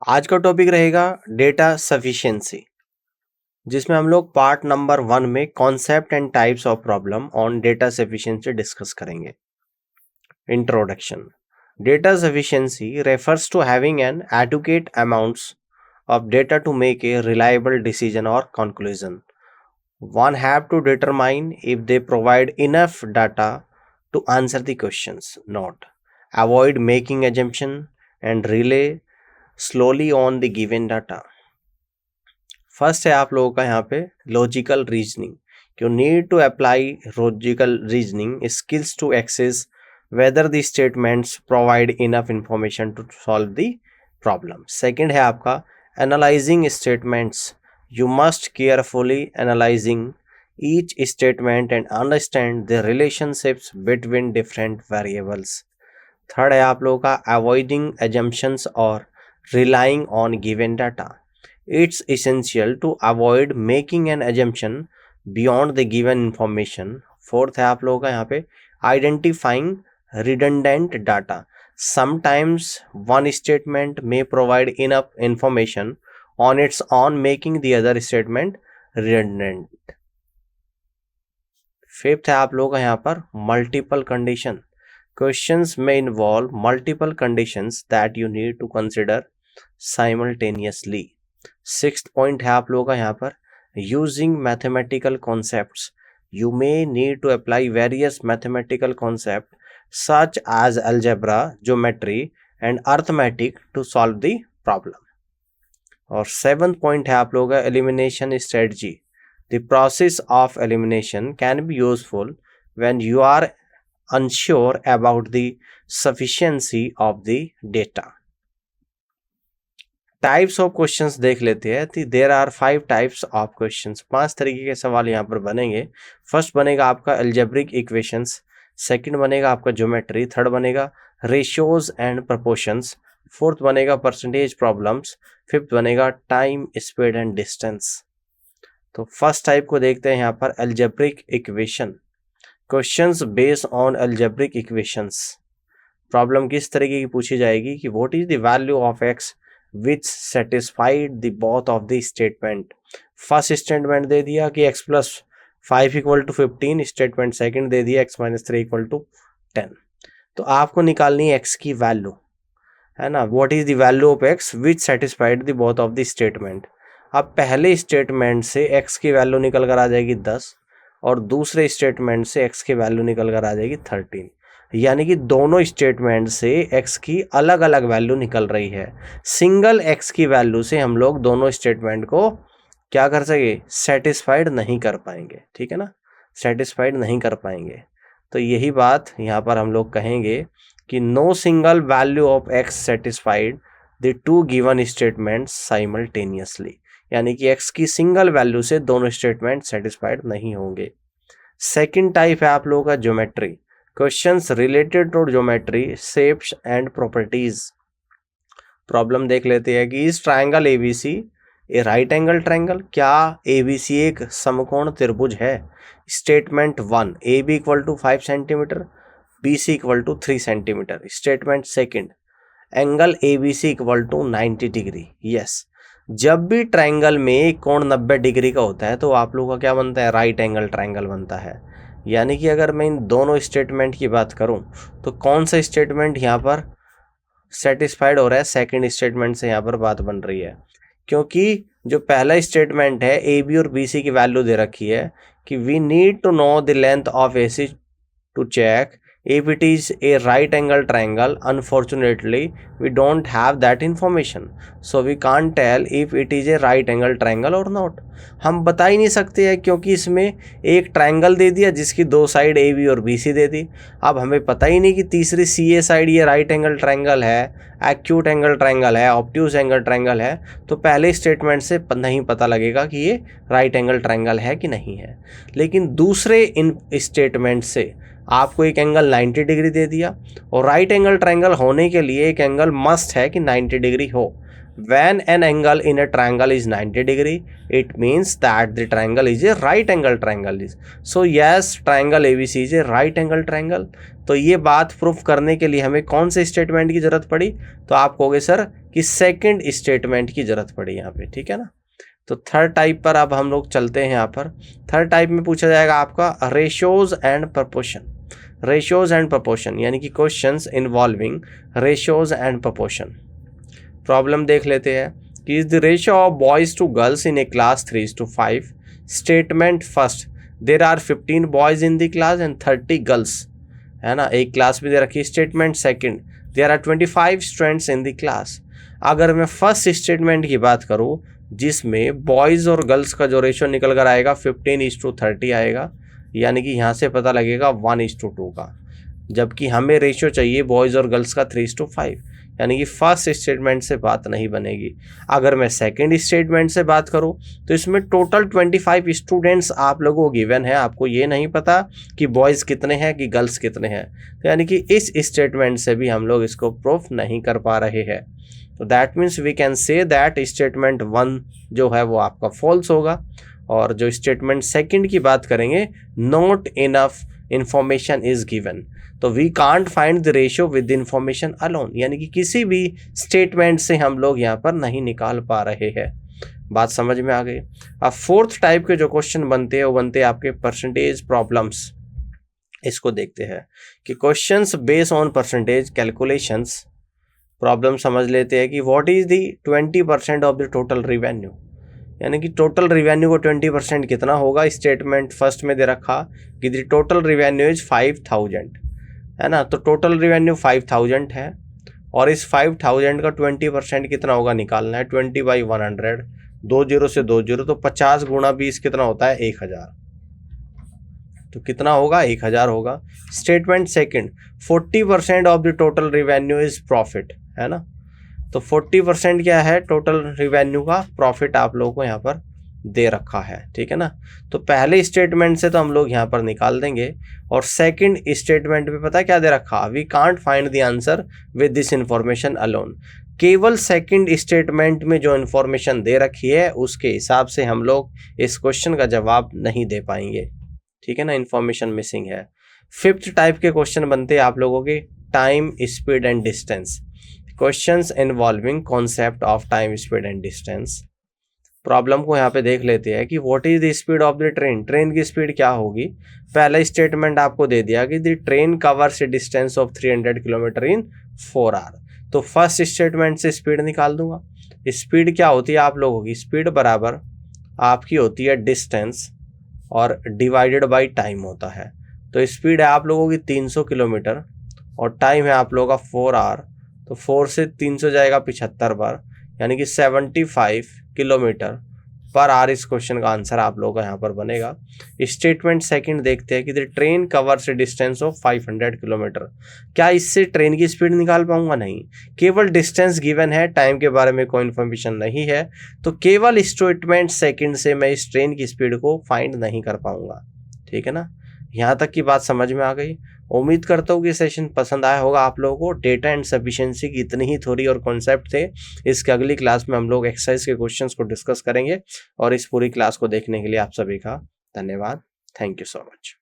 आज का टॉपिक रहेगा डेटा सफिशिएंसी, जिसमें हम लोग पार्ट नंबर 1 में concept and types of problem on data sufficiency discuss करेंगे। Introduction. Data sufficiency refers to having an adequate amounts of data to make a reliable decision or conclusion. One have to determine if they provide enough data to answer the questions, not avoid making assumption and rely slowly on the given data. First है आप लोगों का यहाँ पे logical reasoning. You need to apply logical reasoning skills to access whether the statements provide enough information to solve the problem. Second है आपका analysing statements. You must carefully analysing each statement and understand the relationships between different variables. Third है आप लोगों का avoiding assumptions और relying on given data. It's essential to avoid making an assumption beyond the given information. Fourth है आप लोगों का यहाँ पे identifying redundant data. Sometimes one statement may provide enough information on its own, making the other statement redundant. Fifth है आप लोगों का यहाँ पर multiple condition. Questions may involve multiple conditions that you need to consider simultaneously. Sixth point है आप लोगों का यहाँ पर using mathematical concepts. You may need to apply various mathematical concepts such as algebra, geometry and arithmetic to solve the problem. और seventh point है आप लोगों का elimination strategy. The process of elimination can be useful when you are unsure about the sufficiency of the data. Types of questions देख लेते हैं। There are 5 types of questions. 5 तरीके के सवाल यहाँ पर बनेंगे। फर्स्ट बनेगा आपका algebraic equations, सेकंड बनेगा आपका ज्योमेट्री, थर्ड बनेगा ratios and proportions, फोर्थ बनेगा परसेंटेज प्रॉब्लम्स, फिफ्थ बनेगा टाइम, स्पीड एंड डिस्टेंस। तो फर्स्ट टाइप को देखते हैं यहाँ पर algebraic equation. Questions based on algebraic equations. Problem किस तरीके की पूछी जाएगी कि what is the value of x which satisfied the both of the statement. First statement दे दिया कि x plus 5 equal to 15, statement second दे दिया x माइनस 3 इक्वल टू 10। तो आपको निकालनी है x की वैल्यू, है ना। What is the value of x which satisfied the both of the statement. अब पहले स्टेटमेंट से x की वैल्यू निकल कर आ जाएगी 10 और दूसरे स्टेटमेंट से x की वैल्यू निकल कर आ जाएगी 13, यानी कि दोनों स्टेटमेंट से x की अलग अलग वैल्यू निकल रही है। सिंगल x की वैल्यू से हम लोग दोनों स्टेटमेंट को क्या कर सके, सेटिस्फाइड नहीं कर पाएंगे, ठीक है ना, सेटिस्फाइड नहीं कर पाएंगे। तो यही बात यहाँ पर हम लोग कहेंगे कि no single value of x satisfied the two given statement simultaneously, यानी कि x की सिंगल वैल्यू से दोनों स्टेटमेंट सेटिस्फाइड नहीं होंगे। सेकंड टाइप है आप लोगों का geometry. Questions related to geometry, shapes and properties. Problem देख लेते हैं कि इस triangle ABC a right angle triangle. क्या एबीसी एक समकोण त्रिभुज है। Statement 1 A B equal to 5 centimetre, B C equal to 3 centimetre. Statement second angle ABC equal to 90 degree. Yes, जब भी ट्रायंगल में कोण 90 डिग्री का होता है तो आप लोगों का क्या बनता है, राइट एंगल ट्रायंगल बनता है। यानी कि अगर मैं इन दोनों स्टेटमेंट की बात करूं तो कौन सा स्टेटमेंट यहाँ पर सेटिस्फाइड हो रहा है, सेकंड स्टेटमेंट से यहाँ पर बात बन रही है। क्योंकि जो पहला स्टेटमेंट है ए बी और बी सी की वैल्यू दे रखी है कि we need to know the length of A C to check if it is a right angle triangle. Unfortunately we don't have that information, so we can't tell if it is a right angle triangle or not. हम बता ही नहीं सकते हैं क्योंकि इसमें एक triangle दे दिया जिसकी दो साइड ए बी और बी सी दे दी। अब हमें पता ही नहीं कि तीसरी सी ए साइड ये राइट एंगल ट्रायंगल है, एक्यूट एंगल ट्रायंगल है, ऑब्ट्यूज एंगल ट्रायंगल है। तो पहले स्टेटमेंट से नहीं पता लगेगा कि ये राइट एंगल ट्रायंगल है कि नहीं है। लेकिन दूसरे इन स्टेटमेंट से आपको एक एंगल 90 डिग्री दे दिया और राइट एंगल ट्रायंगल होने के लिए एक एंगल मस्ट है कि 90 डिग्री हो। When an angle in a triangle is 90 degree, it means that the triangle is a right angle triangle. So yes, triangle ABC is a right angle triangle. तो ये बात प्रूफ करने के लिए हमें कौन से स्टेटमेंट की जरूरत पड़ी, तो आप कहोगे सर कि सेकंड स्टेटमेंट की जरूरत पड़ी यहाँ पे, ठीक है ना। तो थर्ड टाइप पर अब हम लोग चलते हैं। यहाँ पर थर्ड टाइप में पूछा जाएगा आपका ratios and proportion. Ratios and proportion यानी कि questions involving ratios and proportion. Problem देख लेते हैं कि is the ratio of boys to girls in a class 3:5। Statement first, there are 15 boys in the class and 30 girls, है ना, एक क्लास में दे रखी। Statement second, there are 25 students in the class. अगर मैं फर्स्ट स्टेटमेंट की बात करूँ जिसमें बॉयज़ और गर्ल्स का जो रेशियो निकल कर आएगा 15:30 आएगा, यानी कि यहाँ से पता लगेगा 1:2 का, जबकि हमें रेशियो चाहिए बॉयज़ और गर्ल्स का 3:5, यानी कि फर्स्ट स्टेटमेंट से बात नहीं बनेगी। अगर मैं सेकंड स्टेटमेंट से बात करूं तो इसमें टोटल 25 स्टूडेंट्स आप लोगों को गिवन है, आपको ये नहीं पता कि बॉयज़ कितने हैं कि गर्ल्स कितने हैं, तो यानी कि इस स्टेटमेंट से भी हम लोग इसको प्रूफ नहीं कर पा रहे हैं। तो that means we can say that statement 1 जो है वो आपका फॉल्स होगा। और जो स्टेटमेंट सेकंड की बात करेंगे, not enough information is given, तो we can't find the ratio with information alone, यानी कि किसी भी स्टेटमेंट से हम लोग यहाँ पर नहीं निकाल पा रहे हैं। बात समझ में आ गई। अब फोर्थ टाइप के जो क्वेश्चन बनते हैं वो बनते हैं आपके परसेंटेज प्रॉब्लम्स। इसको देखते हैं कि questions based on percentage calculations. Problem समझ लेते हैं कि what is the 20% of the total revenue, यानी कि टोटल रिवेन्यू को 20% कितना होगा। स्टेटमेंट फर्स्ट में दे रखा कि द टोटल रिवेन्यू इज 5000, है ना, तो टोटल रिवेन्यू 5000 है और इस 5000 का 20% कितना होगा निकालना है। 20/100, 20 से 20, तो 50 गुणा 20 कितना होता है 1000, तो कितना होगा 1000 होगा। Statement second, 40% of the total revenue is profit, है ना, तो 40% क्या है टोटल रिवेन्यू का प्रॉफिट आप लोगों को यहाँ पर दे रखा है, ठीक है ना। तो पहले स्टेटमेंट से तो हम लोग यहाँ पर निकाल देंगे और सेकंड स्टेटमेंट में पता क्या दे रखा, we can't find the answer with this information alone. केवल सेकंड स्टेटमेंट में जो इंफॉर्मेशन दे रखी है उसके हिसाब से हम लोग इस क्वेश्चन का जवाब नहीं दे पाएंगे, ठीक है ना, इंफॉर्मेशन मिसिंग है। फिफ्थ टाइप के क्वेश्चन बनते हैं आप लोगों के time, speed and distance. Questions involving concept of time, speed and distance. Problem को यहाँ पे देख लेते हैं कि what is the speed of the train, train की स्पीड क्या होगी। पहला स्टेटमेंट आपको दे दिया कि the train covers a distance of 300 kilometre in 4 hour, तो फर्स्ट स्टेटमेंट से स्पीड निकाल दूंगा। स्पीड क्या होती है आप लोगों की, स्पीड बराबर आपकी होती है डिस्टेंस और डिवाइडेड बाई टाइम होता है। तो स्पीड है आप लोगों की 300 किलोमीटर और टाइम है आप लोगों का 4 आवर, तो 4 से 300 जाएगा 75 बार, यानी कि 75 किलोमीटर पर आवर इस क्वेश्चन का आंसर आप लोगों का यहाँ पर बनेगा। स्टेटमेंट सेकंड देखते हैं कि the train covers a distance of 500 kilometre. क्या इससे ट्रेन की स्पीड निकाल पाऊंगा, नहीं, केवल डिस्टेंस गिवन है, टाइम के बारे में कोई इन्फॉर्मेशन नहीं है, तो केवल स्टेटमेंट सेकंड से मैं इस ट्रेन की स्पीड को फाइंड नहीं कर पाऊंगा, ठीक है ना। यहाँ तक की बात समझ में आ गई। उम्मीद करता हूँ कि सेशन पसंद आया होगा आप लोगों को। डेटा एंड सफिशिएंसी की इतनी ही थ्योरी और कॉन्सेप्ट थे। इसके अगली क्लास में हम लोग एक्सरसाइज के क्वेश्चंस को डिस्कस करेंगे और इस पूरी क्लास को देखने के लिए आप सभी का धन्यवाद। Thank you so much.